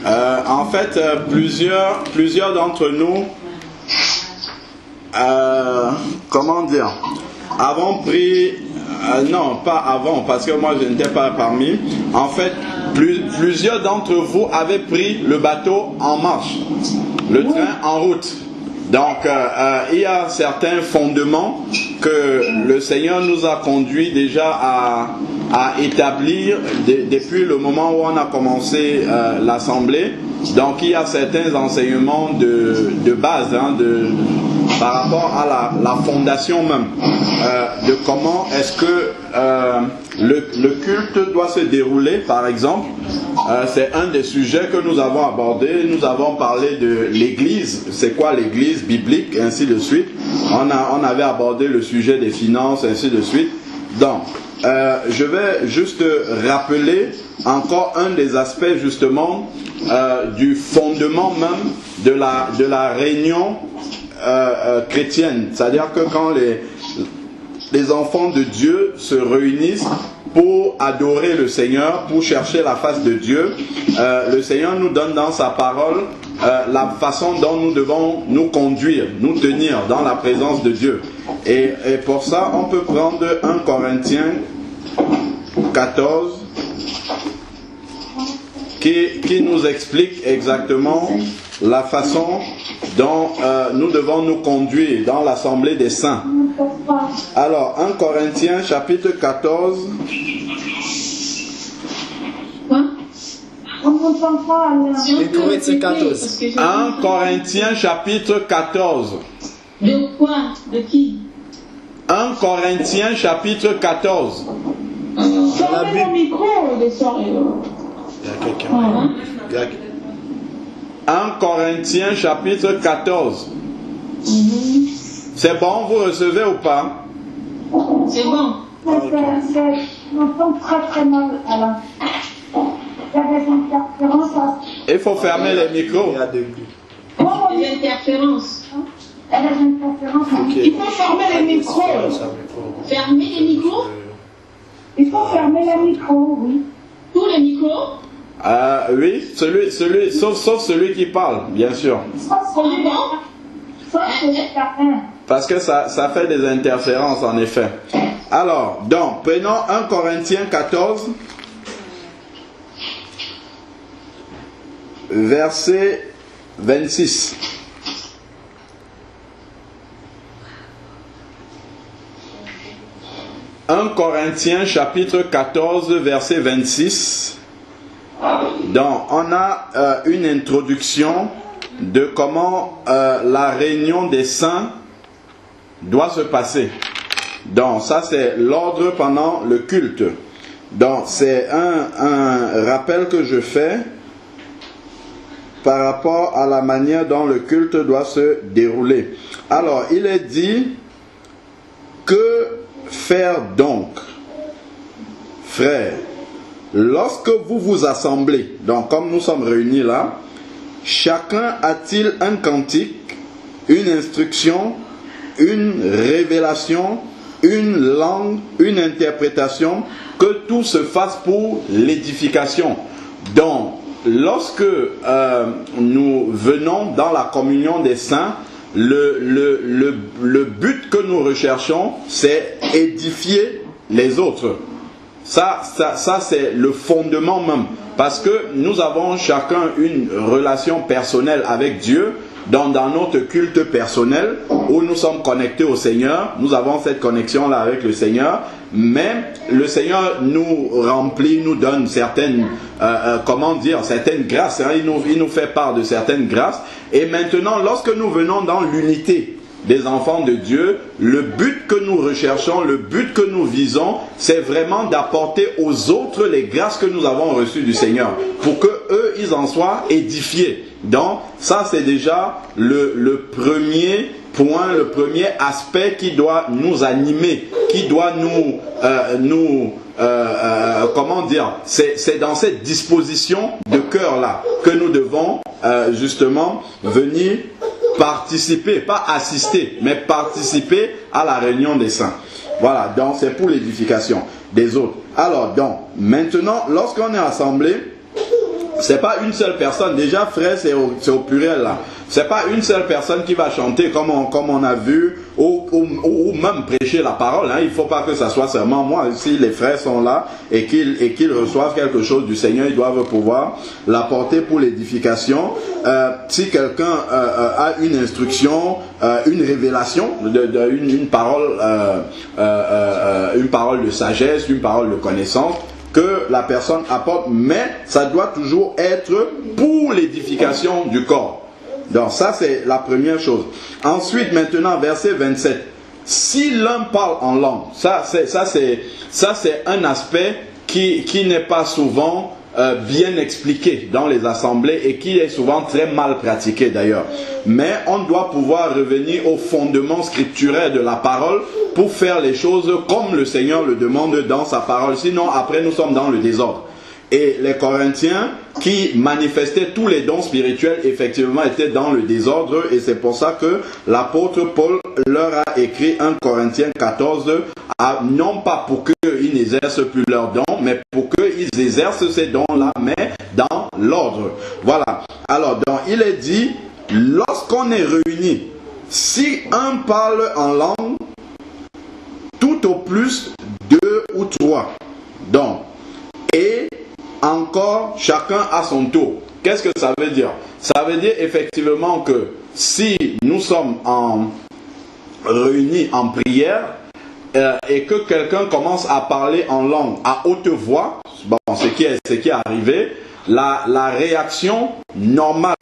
En fait, plusieurs d'entre nous, comment dire, avons pris, non, pas avant, parce que moi je n'étais pas parmi. En fait, plusieurs d'entre vous avaient pris le bateau en marche, le train en route. Donc, il y a certains fondements que le Seigneur nous a conduits déjà à établir depuis le moment où on a commencé l'assemblée. Donc, il y a certains enseignements de base, par rapport à la fondation même, de comment est-ce que le culte doit se dérouler, par exemple. C'est un des sujets que nous avons abordé. Nous avons parlé de l'église, c'est quoi l'église biblique, ainsi de suite. On avait abordé le sujet des finances, ainsi de suite. Donc, je vais juste rappeler encore un des aspects justement du fondement même de la réunion chrétienne. C'est-à-dire que quand les enfants de Dieu se réunissent pour adorer le Seigneur, pour chercher la face de Dieu, le Seigneur nous donne dans sa parole la façon dont nous devons nous conduire, nous tenir dans la présence de Dieu. Et pour ça, on peut prendre 1 Corinthiens 14 qui nous explique exactement la façon dont nous devons nous conduire dans l'assemblée des saints. Alors, 1 Corinthiens chapitre 14. Les Corinthiens 14. 1 Corinthiens chapitre 14. De quoi? De qui? 1 Corinthiens chapitre 14. Fermez le micro, les soirées. Il y a quelqu'un. 1 Corinthiens chapitre 14. C'est bon, vous recevez ou pas? C'est bon. Je m'entends très très mal, Alain. Il y a des interférences. Il faut fermer les micros. Il y a des Les interférences. Il y a des interférences. Il faut fermer les micros. Fermer les micros? Il faut fermer les micros, oui. Tous les micros? Oui, sauf celui qui parle, bien sûr. Sauf celui Parce que ça fait des interférences, en effet. Alors, donc, prenons 1 Corinthiens 14, verset 26. « 1 Corinthiens chapitre 14, verset 26. Donc, on a une introduction de comment la réunion des saints doit se passer. Donc, ça c'est l'ordre pendant le culte. Donc, c'est un rappel que je fais par rapport à la manière dont le culte doit se dérouler. Alors, il est dit, que faire donc, frères, lorsque vous vous assemblez, donc comme nous sommes réunis là, chacun a-t-il un cantique, une instruction, une révélation, une langue, une interprétation, que tout se fasse pour l'édification. Donc, lorsque nous venons dans la communion des saints, le but que nous recherchons, c'est édifier les autres. Ça c'est le fondement même. Parce que nous avons chacun une relation personnelle avec Dieu, dans notre culte personnel, où nous sommes connectés au Seigneur. Nous avons cette connexion-là avec le Seigneur. Mais le Seigneur nous remplit, nous donne certaines, certaines grâces. Hein. Il nous fait part de certaines grâces. Et maintenant, lorsque nous venons dans l'unité des enfants de Dieu, le but que nous recherchons, le but que nous visons, c'est vraiment d'apporter aux autres les grâces que nous avons reçues du Seigneur, pour que eux, ils en soient édifiés. Donc, ça c'est déjà le premier point, le premier aspect qui doit nous animer, qui doit c'est dans cette disposition de cœur là que nous devons justement venir participer, pas assister, mais participer à la réunion des saints. Voilà, donc c'est pour l'édification des autres. Alors, donc, maintenant, lorsqu'on est assemblé, c'est pas une seule personne. Déjà, frère, c'est au pluriel là. C'est pas une seule personne qui va chanter comme on a vu ou même prêcher la parole. Hein. Il faut pas que ça soit seulement moi. Si les frères sont là et qu'ils reçoivent quelque chose du Seigneur, ils doivent pouvoir l'apporter pour l'édification. Si quelqu'un a une instruction, une révélation, une parole de sagesse, une parole de connaissance, que la personne apporte, mais ça doit toujours être pour l'édification du corps. Donc ça c'est la première chose. Ensuite, maintenant, verset 27. Si l'un parle en langue, ça c'est un aspect qui n'est pas souvent bien expliqué dans les assemblées et qui est souvent très mal pratiqué d'ailleurs. Mais on doit pouvoir revenir au fondement scripturaire de la parole pour faire les choses comme le Seigneur le demande dans sa parole. Sinon, après, nous sommes dans le désordre. Et les Corinthiens qui manifestaient tous les dons spirituels, effectivement, étaient dans le désordre. Et c'est pour ça que l'apôtre Paul leur a écrit 1 Corinthiens 14, non pas pour qu'ils n'exercent plus leurs dons, mais pour qu'ils exercent ces dons-là, mais dans l'ordre. Voilà. Alors, donc, il est dit, lorsqu'on est réunis, si un parle en langue, tout au plus 2 ou 3. Donc, et encore, chacun à son tour. Qu'est-ce que ça veut dire? Ça veut dire effectivement que si nous sommes réunis en prière et que quelqu'un commence à parler en langue à haute voix, bon, ce qui est arrivé, la réaction normale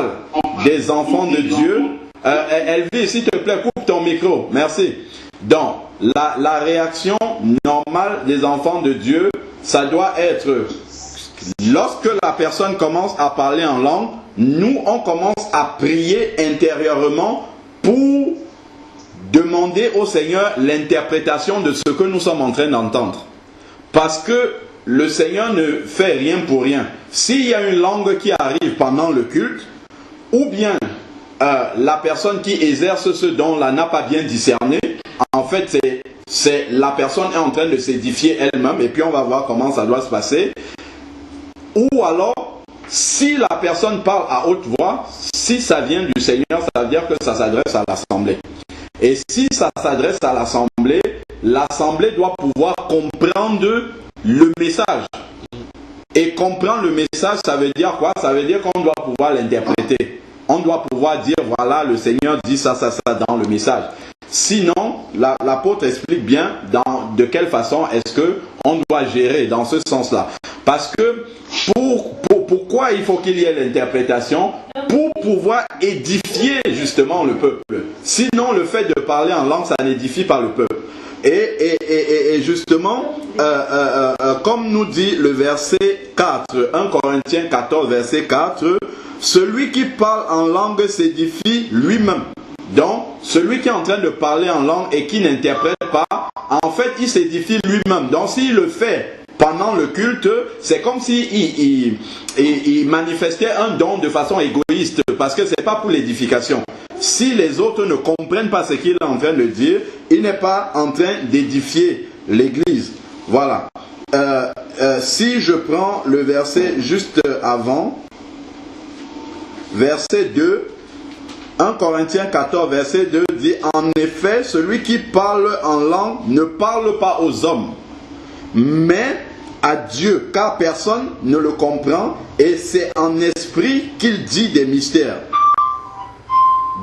des enfants de Dieu, Elvie, s'il te plaît, coupe ton micro, merci. Donc, la réaction normale des enfants de Dieu, ça doit être, lorsque la personne commence à parler en langue, nous, on commence à prier intérieurement pour demander au Seigneur l'interprétation de ce que nous sommes en train d'entendre. Parce que le Seigneur ne fait rien pour rien. S'il y a une langue qui arrive pendant le culte, ou bien la personne qui exerce ce don-là n'a pas bien discerné, en fait, la personne est en train de s'édifier elle-même, et puis on va voir comment ça doit se passer. Ou alors, si la personne parle à haute voix, si ça vient du Seigneur, ça veut dire que ça s'adresse à l'assemblée. Et si ça s'adresse à l'assemblée, l'assemblée doit pouvoir comprendre le message. Et comprendre le message, ça veut dire quoi? Ça veut dire qu'on doit pouvoir l'interpréter. On doit pouvoir dire, voilà, le Seigneur dit ça dans le message. Sinon, l'apôtre explique bien de quelle façon est-ce qu'on doit gérer dans ce sens-là. Parce que pourquoi il faut qu'il y ait l'interprétation? Pour pouvoir édifier justement le peuple. Sinon, le fait de parler en langue, ça n'édifie pas le peuple. Et justement, comme nous dit le verset 4, 1 Corinthiens 14, verset 4, celui qui parle en langue s'édifie lui-même. Donc, celui qui est en train de parler en langue et qui n'interprète pas, en fait, il s'édifie lui-même. Donc, s'il le fait pendant le culte, c'est comme s'il manifestait un don de façon égoïste, parce que ce n'est pas pour l'édification. Si les autres ne comprennent pas ce qu'il est en train de dire, il n'est pas en train d'édifier l'Église. Voilà. Si je prends le verset juste avant, verset 2, 1 Corinthiens 14, verset 2 dit, en effet, celui qui parle en langue ne parle pas aux hommes, mais à Dieu, car personne ne le comprend, et c'est en esprit qu'il dit des mystères.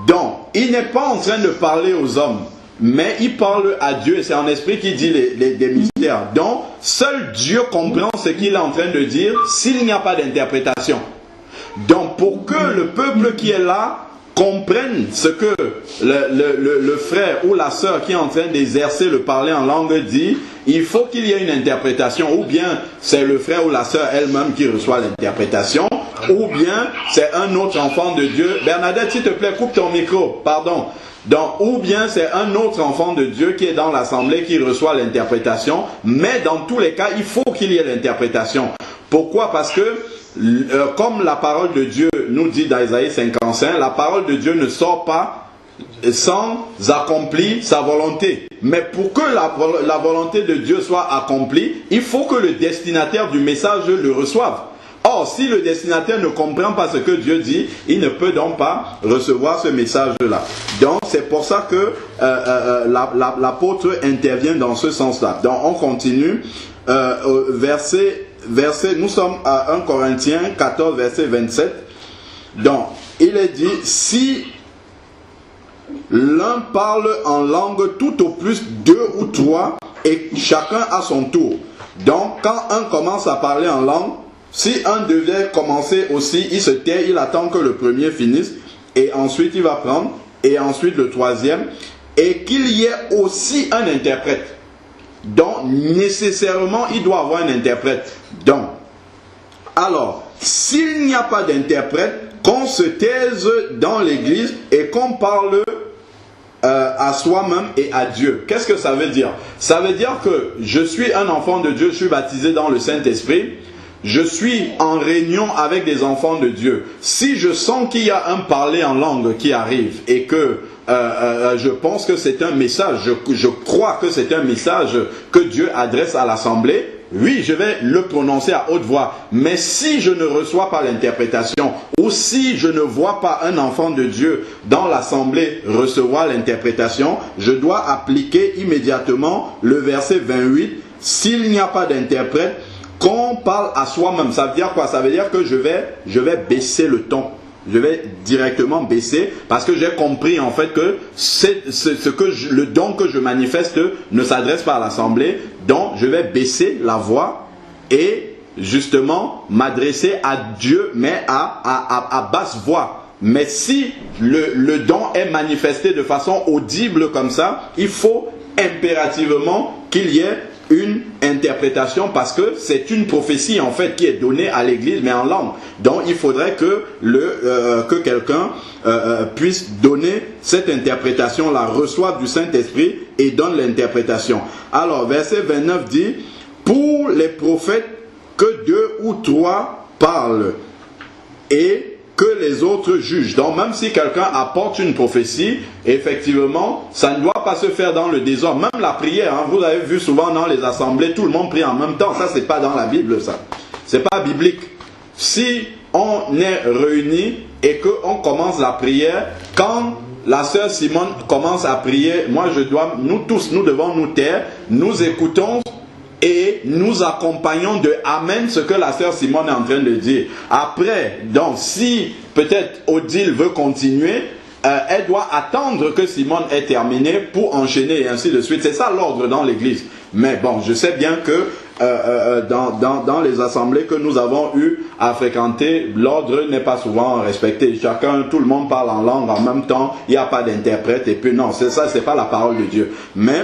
Donc, il n'est pas en train de parler aux hommes, mais il parle à Dieu, et c'est en esprit qu'il dit des mystères. Donc, seul Dieu comprend ce qu'il est en train de dire s'il n'y a pas d'interprétation. Donc, pour que le peuple qui est là comprennent ce que le frère ou la sœur qui est en train d'exercer le parler en langue dit, il faut qu'il y ait une interprétation, ou bien c'est le frère ou la sœur elle-même qui reçoit l'interprétation, ou bien c'est un autre enfant de Dieu. Bernadette, s'il te plaît, coupe ton micro, pardon. Donc, ou bien c'est un autre enfant de Dieu qui est dans l'assemblée qui reçoit l'interprétation, mais dans tous les cas, il faut qu'il y ait l'interprétation. Pourquoi? Parce que comme la parole de Dieu nous dit dans Isaïe 55, la parole de Dieu ne sort pas sans accomplir sa volonté. Mais pour que la volonté de Dieu soit accomplie, il faut que le destinataire du message le reçoive. Or, Or, si le destinataire ne comprend pas ce que Dieu dit, il ne peut donc pas recevoir ce message-là. Donc, c'est pour ça que l'apôtre intervient dans ce sens-là. Donc, on continue. Verset, nous sommes à 1 Corinthiens 14, verset 27. Donc, il est dit, si l'un parle en langue tout au plus 2 ou 3, et chacun à son tour. Donc, quand un commence à parler en langue, si un devait commencer aussi, il se tait, il attend que le premier finisse, et ensuite il va prendre, et ensuite le troisième, et qu'il y ait aussi un interprète. Donc, nécessairement, il doit avoir un interprète. Donc, alors, s'il n'y a pas d'interprète, qu'on se taise dans l'église et qu'on parle à soi-même et à Dieu. Qu'est-ce que ça veut dire? Ça veut dire que je suis un enfant de Dieu, je suis baptisé dans le Saint-Esprit, je suis en réunion avec des enfants de Dieu. Si je sens qu'il y a un parler en langue qui arrive et que je pense que c'est un message, je crois que c'est un message que Dieu adresse à l'assemblée, oui, je vais le prononcer à haute voix. Mais si je ne reçois pas l'interprétation, ou si je ne vois pas un enfant de Dieu dans l'assemblée recevoir l'interprétation, je dois appliquer immédiatement le verset 28. S'il n'y a pas d'interprète, qu'on parle à soi-même. Ça veut dire quoi? Ça veut dire que je vais baisser le ton. Je vais directement baisser parce que j'ai compris en fait que le don que je manifeste ne s'adresse pas à l'assemblée. Donc je vais baisser la voix et justement m'adresser à Dieu, mais à basse voix. Mais si le don est manifesté de façon audible comme ça, il faut impérativement qu'il y ait une interprétation parce que c'est une prophétie en fait qui est donnée à l'église mais en langue. Donc il faudrait que quelqu'un puisse donner cette interprétation, la reçoive du Saint-Esprit et donne l'interprétation. Alors verset 29 dit, pour les prophètes que 2 ou 3 parlent et que les autres jugent. Donc même si quelqu'un apporte une prophétie, effectivement, ça ne doit pas se faire dans le désordre. Même la prière, hein, vous avez vu souvent dans les assemblées, tout le monde prie en même temps. Ça, c'est pas dans la Bible, ça. C'est pas biblique. Si on est réunis et qu'on commence la prière, quand la sœur Simone commence à prier, nous tous, nous devons nous taire, nous écoutons et nous accompagnons de Amen ce que la sœur Simone est en train de dire. Après, donc, si peut-être Odile veut continuer, elle doit attendre que Simone ait terminé pour enchaîner et ainsi de suite. C'est ça l'ordre dans l'église. Mais bon, je sais bien que dans les assemblées que nous avons eu à fréquenter, l'ordre n'est pas souvent respecté. Tout le monde parle en langue en même temps, il n'y a pas d'interprète et puis non, c'est ça, c'est pas la parole de Dieu. Mais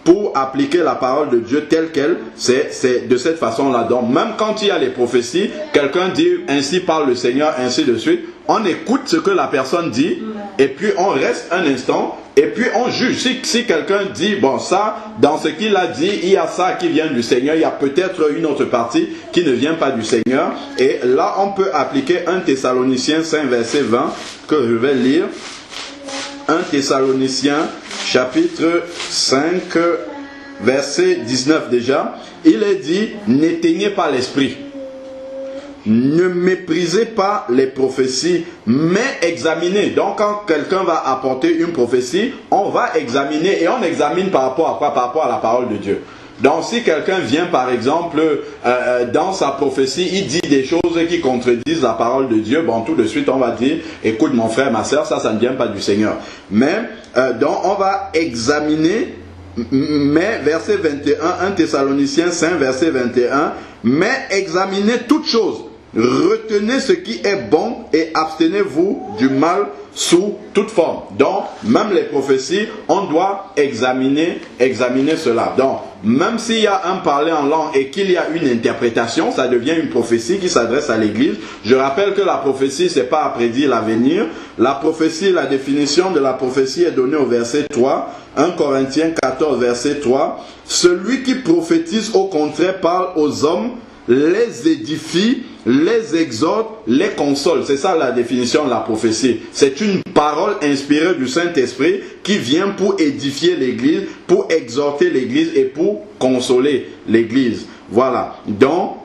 pour appliquer la parole de Dieu telle qu'elle, c'est de cette façon-là. Donc, même quand il y a les prophéties, quelqu'un dit « Ainsi parle le Seigneur », ainsi de suite. On écoute ce que la personne dit, et puis on reste un instant, et puis on juge. Si quelqu'un dit « Bon, ça, dans ce qu'il a dit, il y a ça qui vient du Seigneur, il y a peut-être une autre partie qui ne vient pas du Seigneur. » Et là, on peut appliquer 1 Thessaloniciens 5, verset 20, que je vais lire. 1 Thessaloniciens chapitre 5 verset 19 déjà, il est dit, n'éteignez pas l'esprit, ne méprisez pas les prophéties, mais examinez. Donc quand quelqu'un va apporter une prophétie, on va examiner, et on examine par rapport à quoi? Par rapport à la parole de Dieu. Donc si quelqu'un vient par exemple dans sa prophétie, il dit des choses qui contredisent la parole de Dieu, bon tout de suite on va dire, écoute mon frère, ma soeur, ça ne vient pas du Seigneur. Mais donc on va examiner, mais verset 21, 1 Thessaloniciens 5 verset 21, mais examinez toutes choses, retenez ce qui est bon et abstenez-vous du mal sous toute forme. Donc, même les prophéties, on doit examiner cela. Donc, même s'il y a un parler en langue et qu'il y a une interprétation, ça devient une prophétie qui s'adresse à l'église. Je rappelle que la prophétie, c'est pas à prédire l'avenir. La prophétie, la définition de la prophétie est donnée au verset 3. 1 Corinthiens 14, verset 3. Celui qui prophétise, au contraire, parle aux hommes, les édifie, les exhorte, les console. C'est ça la définition de la prophétie. C'est une parole inspirée du Saint-Esprit qui vient pour édifier l'Église, pour exhorter l'Église et pour consoler l'Église. Voilà. Donc,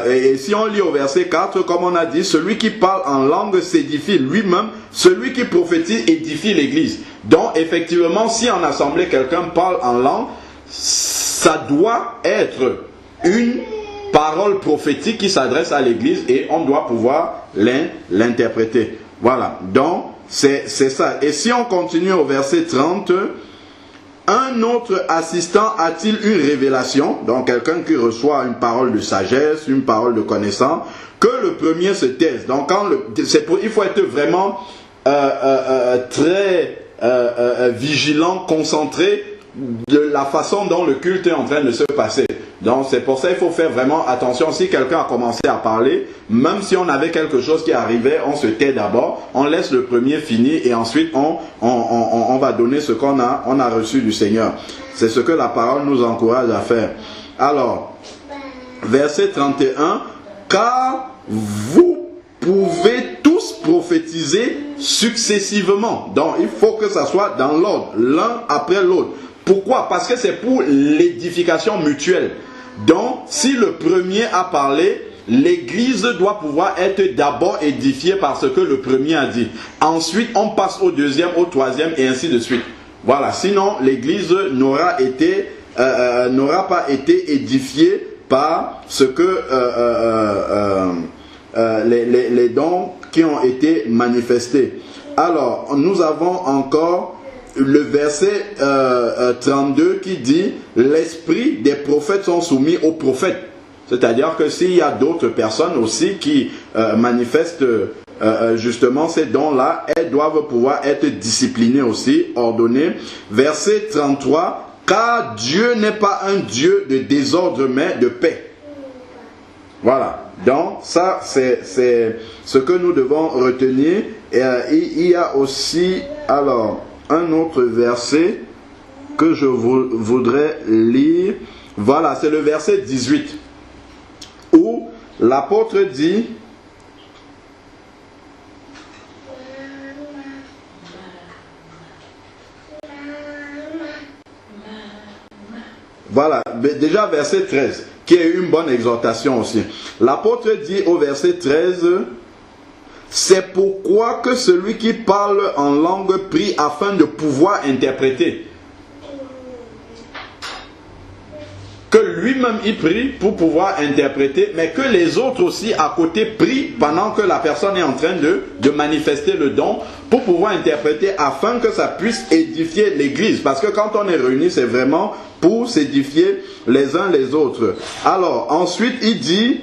et si on lit au verset 4, comme on a dit, celui qui parle en langue s'édifie lui-même, celui qui prophétise édifie l'église. Donc effectivement, si en assemblée quelqu'un parle en langue, ça doit être une parole prophétique qui s'adresse à l'église et on doit pouvoir l'interpréter. Voilà, donc c'est ça. Et si on continue au verset 30, un autre assistant a-t-il une révélation, donc quelqu'un qui reçoit une parole de sagesse, une parole de connaissance, que le premier se taise. Donc il faut être vraiment très vigilant, concentré de la façon dont le culte est en train de se passer. Donc c'est pour ça qu'il faut faire vraiment attention. Si quelqu'un a commencé à parler, même si on avait quelque chose qui arrivait, on se tait d'abord, on laisse le premier finir et ensuite on va donner ce qu'on a reçu du Seigneur. C'est ce que la parole nous encourage à faire. Alors, verset 31, car vous pouvez tous prophétiser successivement. Donc il faut que ça soit dans l'ordre, l'un après l'autre. Pourquoi? Parce que c'est pour l'édification mutuelle. Donc, si le premier a parlé, l'église doit pouvoir être d'abord édifiée par ce que le premier a dit. Ensuite, on passe au deuxième, au troisième et ainsi de suite. Voilà, sinon l'église n'aura pas été édifiée par ce que les dons qui ont été manifestés. Alors, nous avons encore le verset 32 qui dit « L'esprit des prophètes sont soumis aux prophètes ». C'est-à-dire que s'il y a d'autres personnes aussi qui manifestent justement ces dons-là, elles doivent pouvoir être disciplinées aussi, ordonnées. Verset 33, « Car Dieu n'est pas un Dieu de désordre mais de paix ». Voilà, donc ça c'est ce que nous devons retenir. Et il y a aussi, alors, un autre verset que je voudrais lire. Voilà, c'est le verset 18 où l'apôtre dit voilà, déjà verset 13 qui est une bonne exhortation aussi. L'apôtre dit au verset 13, c'est pourquoi que celui qui parle en langue prie afin de pouvoir interpréter. Que lui-même il prie pour pouvoir interpréter, mais que les autres aussi à côté prient pendant que la personne est en train de manifester le don pour pouvoir interpréter afin que ça puisse édifier l'église. Parce que quand on est réunis, c'est vraiment pour s'édifier les uns les autres. Alors ensuite il dit,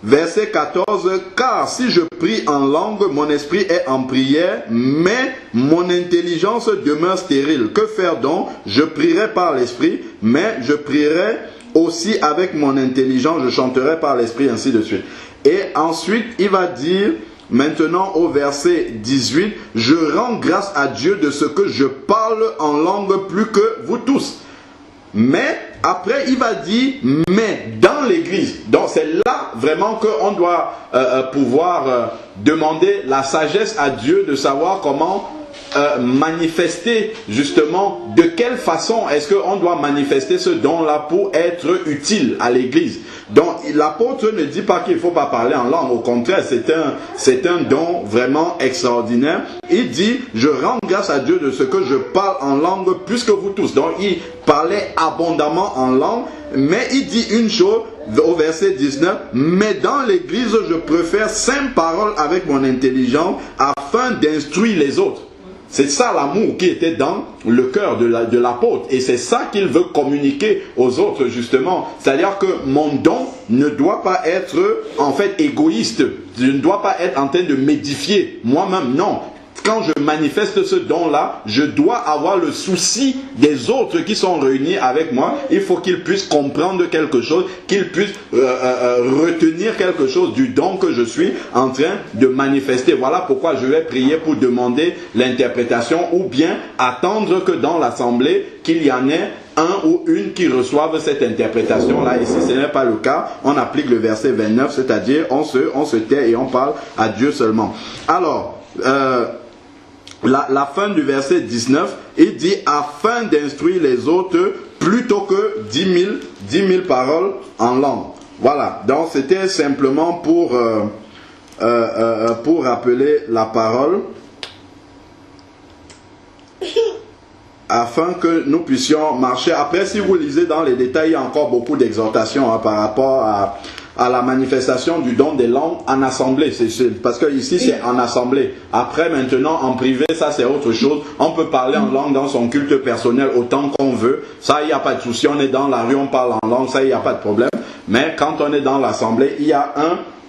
verset 14, car si je prie en langue, mon esprit est en prière, mais mon intelligence demeure stérile. Que faire donc? Je prierai par l'esprit, mais je prierai aussi avec mon intelligence, je chanterai par l'esprit, ainsi de suite. Et ensuite, il va dire, maintenant au verset 18, je rends grâce à Dieu de ce que je parle en langue plus que vous tous. Mais après il va dire mais dans l'église. Donc c'est là vraiment qu'on doit pouvoir demander la sagesse à Dieu de savoir comment manifester justement de quelle façon est-ce qu'on doit manifester ce don là pour être utile à l'église. Donc l'apôtre ne dit pas qu'il ne faut pas parler en langue, au contraire c'est un don vraiment extraordinaire. Il dit je rends grâce à Dieu de ce que je parle en langue plus que vous tous. Donc il parlait abondamment en langue, mais il dit une chose au verset 19, mais dans l'église je préfère 5 paroles avec mon intelligence afin d'instruire les autres. C'est ça l'amour qui était dans le cœur de l'apôtre. Et c'est ça qu'il veut communiquer aux autres justement. C'est-à-dire que mon don ne doit pas être en fait égoïste. Je ne dois pas être en train de m'édifier moi-même. Non. Quand je manifeste ce don-là, je dois avoir le souci des autres qui sont réunis avec moi. Il faut qu'ils puissent comprendre quelque chose, qu'ils puissent retenir quelque chose du don que je suis en train de manifester. Voilà pourquoi je vais prier pour demander l'interprétation ou bien attendre que dans l'assemblée, qu'il y en ait un ou une qui reçoivent cette interprétation-là. Et si ce n'est pas le cas, on applique le verset 29, c'est-à-dire on se tait et on parle à Dieu seulement. Alors, la fin du verset 19, il dit afin d'instruire les autres plutôt que 10 000 paroles en langue. Voilà, donc c'était simplement pour rappeler la parole, afin que nous puissions marcher. Après, si vous lisez dans les détails, il y a encore beaucoup d'exhortations par rapport à la manifestation du don des langues en assemblée. Parce que ici, c'est en assemblée. Après, maintenant, en privé, ça c'est autre chose. On peut parler en langue dans son culte personnel autant qu'on veut. Ça, il n'y a pas de souci. On est dans la rue, on parle en langue, ça, il n'y a pas de problème. Mais quand on est dans l'assemblée, il y a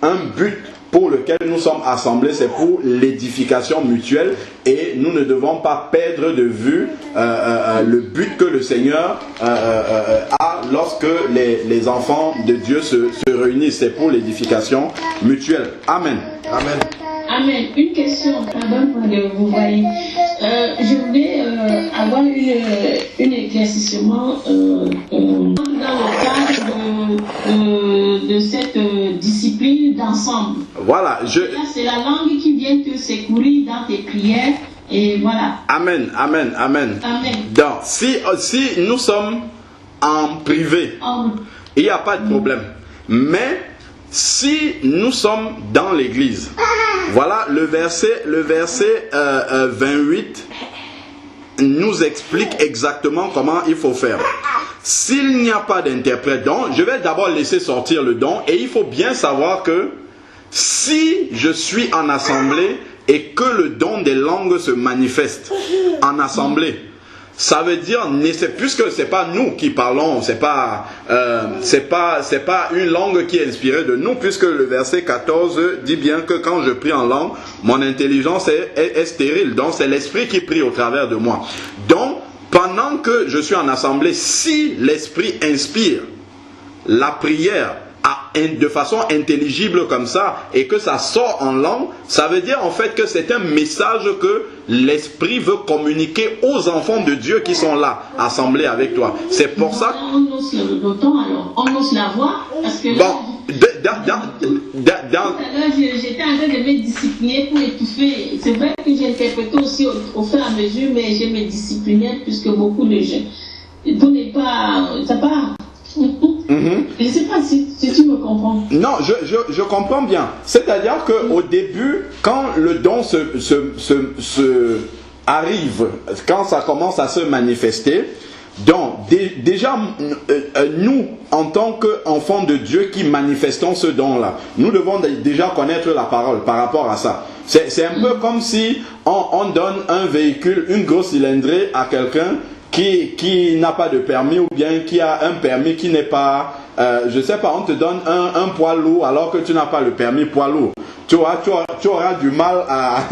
un but pour lequel nous sommes assemblés, c'est pour l'édification mutuelle, et nous ne devons pas perdre de vue le but que le Seigneur a lorsque les enfants de Dieu se réunissent. C'est pour l'édification mutuelle. Amen. Amen. Amen. Une question, pardon, vous voyez. Je voulais avoir un éclaircissement dans le cadre de cette discipline d'ensemble. Voilà. C'est la langue qui vient te secourir dans tes prières. Et voilà. Amen, amen, amen. Amen. Donc, si nous sommes en privé, il n'y a pas de problème. Mais si nous sommes dans l'église, voilà, le verset 28 nous explique exactement comment il faut faire. S'il n'y a pas d'interprète, donc je vais d'abord laisser sortir le don, et il faut bien savoir que si je suis en assemblée et que le don des langues se manifeste en assemblée, ça veut dire, puisque c'est pas nous qui parlons, c'est pas une langue qui est inspirée de nous, puisque le verset 14 dit bien que quand je prie en langue, mon intelligence est stérile. Donc c'est l'esprit qui prie au travers de moi. Donc pendant que je suis en assemblée, si l'esprit inspire la prière de façon intelligible comme ça, et que ça sort en langue, ça veut dire en fait que c'est un message que l'esprit veut communiquer aux enfants de Dieu qui sont là, assemblés avec toi. C'est pour ça. On ose le temps, alors on ose la voix, parce que bon, tout à l'heure j'étais en train de me discipliner pour étouffer. C'est vrai que j'interprétais aussi au fur et à mesure, mais je me disciplinais puisque beaucoup de gens. Tout n'est pas. Ça part. Je ne sais pas si tu me comprends. Non, je comprends bien. C'est-à-dire qu'au début, quand le don arrive, quand ça commence à se manifester, donc déjà, nous, en tant qu'enfants de Dieu qui manifestons ce don-là, nous devons déjà connaître la parole par rapport à ça. C'est un peu comme si on donne un véhicule, une grosse cylindrée à quelqu'un qui n'a pas de permis, ou bien qui a un permis qui n'est pas, je sais pas, on te donne un poids lourd alors que tu n'as pas le permis poids lourd. Tu auras du mal à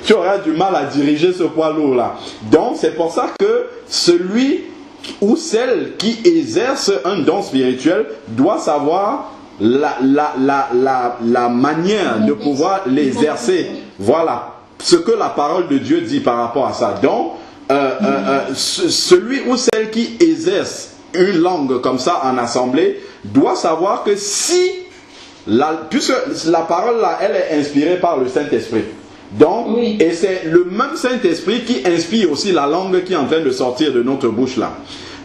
tu auras du mal à diriger ce poids lourd là. Donc c'est pour ça que celui ou celle qui exerce un don spirituel doit savoir la manière de pouvoir l'exercer. Voilà ce que la parole de Dieu dit par rapport à ça. Donc celui ou celle qui exerce une langue comme ça en assemblée doit savoir que puisque la parole là, elle est inspirée par le Saint-Esprit. Donc, oui. Et c'est le même Saint-Esprit qui inspire aussi la langue qui est en train de sortir de notre bouche là.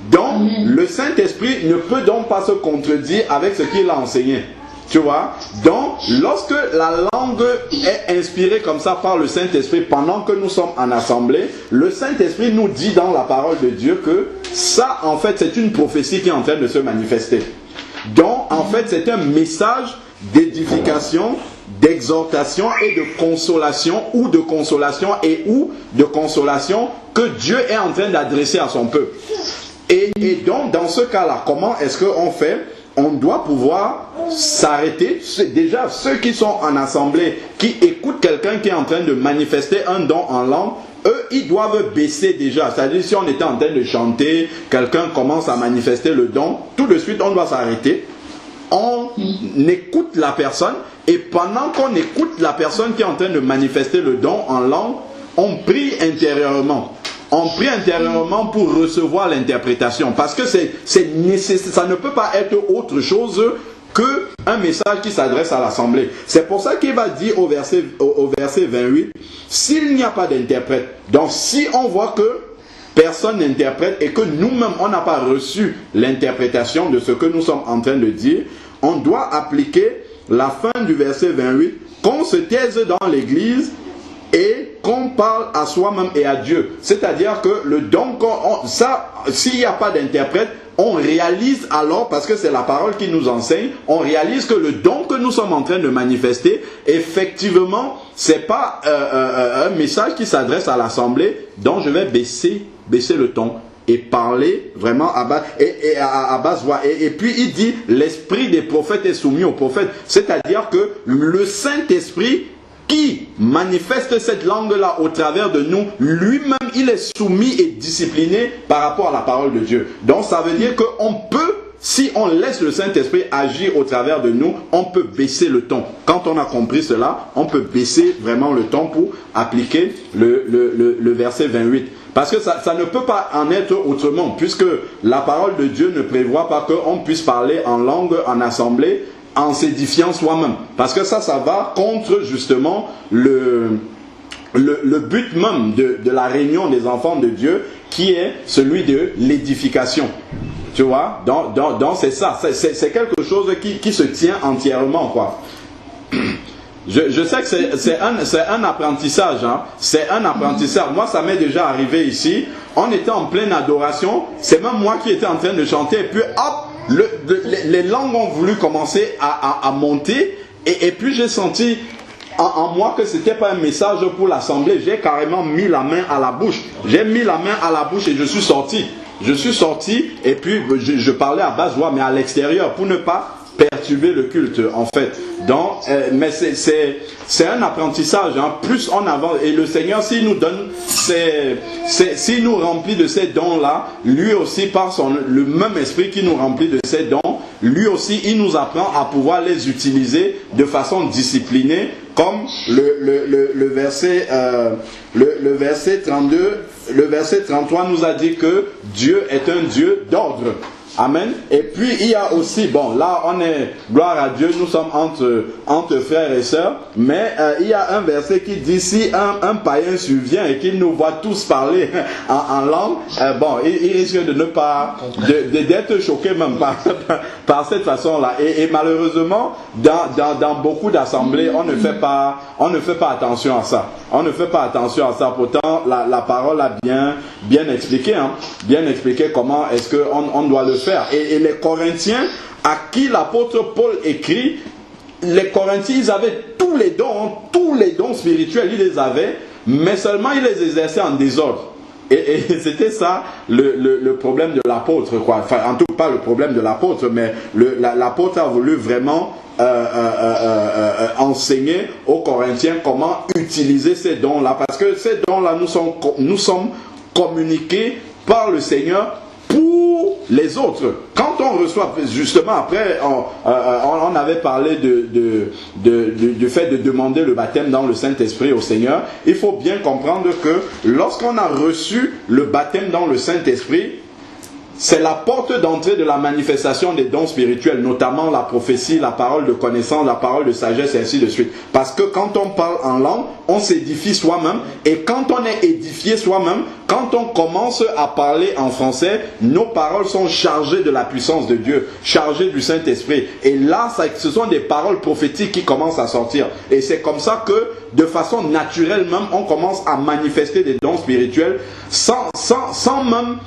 Donc, le Saint-Esprit ne peut donc pas se contredire avec ce qu'il a enseigné. Tu vois? Donc, lorsque la langue est inspirée comme ça par le Saint-Esprit pendant que nous sommes en assemblée, le Saint-Esprit nous dit dans la parole de Dieu que ça, en fait, c'est une prophétie qui est en train de se manifester. Donc, en fait, c'est un message d'édification, d'exhortation et de consolation, ou de consolation que Dieu est en train d'adresser à son peuple. Et donc, dans ce cas-là, comment est-ce qu'on fait? On doit pouvoir s'arrêter. Déjà, ceux qui sont en assemblée, qui écoutent quelqu'un qui est en train de manifester un don en langue, eux, ils doivent baisser déjà. C'est-à-dire, si on était en train de chanter, quelqu'un commence à manifester le don, tout de suite, on doit s'arrêter. On écoute la personne, et pendant qu'on écoute la personne qui est en train de manifester le don en langue, on prie intérieurement. On prie intérieurement pour recevoir l'interprétation, parce que c'est nécessaire. Ça ne peut pas être autre chose qu'un message qui s'adresse à l'assemblée. C'est pour ça qu'il va dire au verset 28, s'il n'y a pas d'interprète, donc si on voit que personne n'interprète et que nous-mêmes, on n'a pas reçu l'interprétation de ce que nous sommes en train de dire, on doit appliquer la fin du verset 28, qu'on se taise dans l'église et qu'on parle à soi-même et à Dieu. C'est-à-dire que le don, s'il n'y a pas d'interprète, on réalise alors, parce que c'est la parole qui nous enseigne, on réalise que le don que nous sommes en train de manifester, effectivement, c'est pas un message qui s'adresse à l'assemblée, dont je vais baisser le ton et parler vraiment à basse voix. Et puis il dit, l'esprit des prophètes est soumis aux prophètes. C'est-à-dire que le Saint-Esprit qui manifeste cette langue-là au travers de nous, lui-même, il est soumis et discipliné par rapport à la parole de Dieu. Donc ça veut dire qu'on peut, si on laisse le Saint-Esprit agir au travers de nous, on peut baisser le ton. Quand on a compris cela, on peut baisser vraiment le ton pour appliquer le verset 28. Parce que ça ne peut pas en être autrement, puisque la parole de Dieu ne prévoit pas qu'on puisse parler en langue en assemblée, en s'édifiant soi-même. Parce que ça va contre justement le but même de la réunion des enfants de Dieu, qui est celui de l'édification. Tu vois, donc c'est ça, c'est quelque chose qui se tient entièrement, quoi. Je sais que c'est un apprentissage, hein. C'est un apprentissage. Moi, ça m'est déjà arrivé ici. On était en pleine adoration. C'est même moi qui étais en train de chanter. Et puis, hop, les langues ont voulu commencer à monter. Et puis, j'ai senti en moi que c'était pas un message pour l'assemblée. J'ai carrément mis la main à la bouche. J'ai mis la main à la bouche et je suis sorti. Je suis sorti et puis je parlais à basse voix, mais à l'extérieur, pour ne pas perturber le culte, en fait. Donc, mais c'est un apprentissage, hein. Plus on avance, et le Seigneur, s'il nous donne, s'il nous remplit de ces dons-là, lui aussi, par le même esprit qui nous remplit de ces dons, lui aussi, il nous apprend à pouvoir les utiliser de façon disciplinée, comme le verset 32, le verset 33 nous a dit que Dieu est un Dieu d'ordre. Amen. Et puis il y a aussi, bon là on est, gloire à Dieu, nous sommes entre frères et sœurs, mais il y a un verset qui dit, si un païen survient et qu'il nous voit tous parler en langue, bon, il risque de ne pas, d'être choqué même par cette façon-là. Et malheureusement, dans beaucoup d'assemblées, on ne fait pas attention à ça. On ne fait pas attention à ça. Pourtant, la parole a bien expliqué, hein, bien expliqué comment est-ce qu'on doit le faire. Et les Corinthiens, à qui l'apôtre Paul écrit, les Corinthiens, ils avaient tous les dons spirituels, ils les avaient, mais seulement ils les exerçaient en désordre. Et c'était ça le problème de l'apôtre, quoi. Enfin, en tout cas, pas le problème de l'apôtre, mais l'apôtre a voulu vraiment enseigner aux Corinthiens comment utiliser ces dons-là. Parce que ces dons-là nous sommes communiqués par le Seigneur pour les autres. Quand on reçoit, justement après, on avait parlé du fait de demander le baptême dans le Saint-Esprit au Seigneur. Il faut bien comprendre que lorsqu'on a reçu le baptême dans le Saint-Esprit, c'est la porte d'entrée de la manifestation des dons spirituels, notamment la prophétie, la parole de connaissance, la parole de sagesse et ainsi de suite. Parce que quand on parle en langue, on s'édifie soi-même. Et quand on est édifié soi-même, quand on commence à parler en français, nos paroles sont chargées de la puissance de Dieu, chargées du Saint-Esprit. Et là, ce sont des paroles prophétiques qui commencent à sortir. Et c'est comme ça que, de façon naturelle même, on commence à manifester des dons spirituels sans même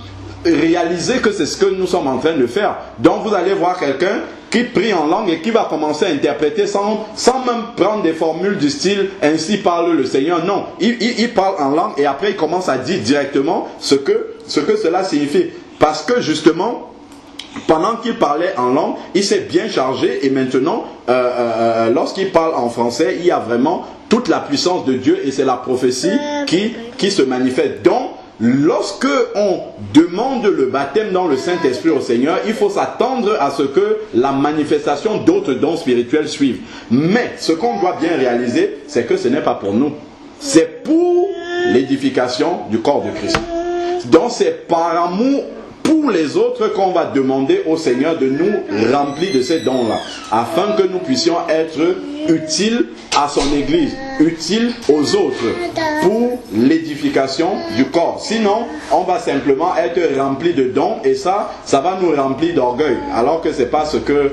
réaliser que c'est ce que nous sommes en train de faire. Donc vous allez voir quelqu'un qui prie en langue et qui va commencer à interpréter sans même prendre des formules du style « ainsi parle le Seigneur ». Non, il parle en langue et après il commence à dire directement ce que cela signifie. Parce que justement, pendant qu'il parlait en langue, il s'est bien chargé et maintenant, lorsqu'il parle en français, il y a vraiment toute la puissance de Dieu et c'est la prophétie qui se manifeste. Donc, lorsque on demande le baptême dans le Saint-Esprit au Seigneur, il faut s'attendre à ce que la manifestation d'autres dons spirituels suivent. Mais ce qu'on doit bien réaliser, c'est que ce n'est pas pour nous. C'est pour l'édification du corps de Christ. Donc c'est par amour pour les autres qu'on va demander au Seigneur de nous remplir de ces dons-là, afin que nous puissions être utiles à son Église. utile aux autres pour l'édification du corps. Sinon, on va simplement être rempli de dons et ça va nous remplir d'orgueil. Alors que c'est pas ce que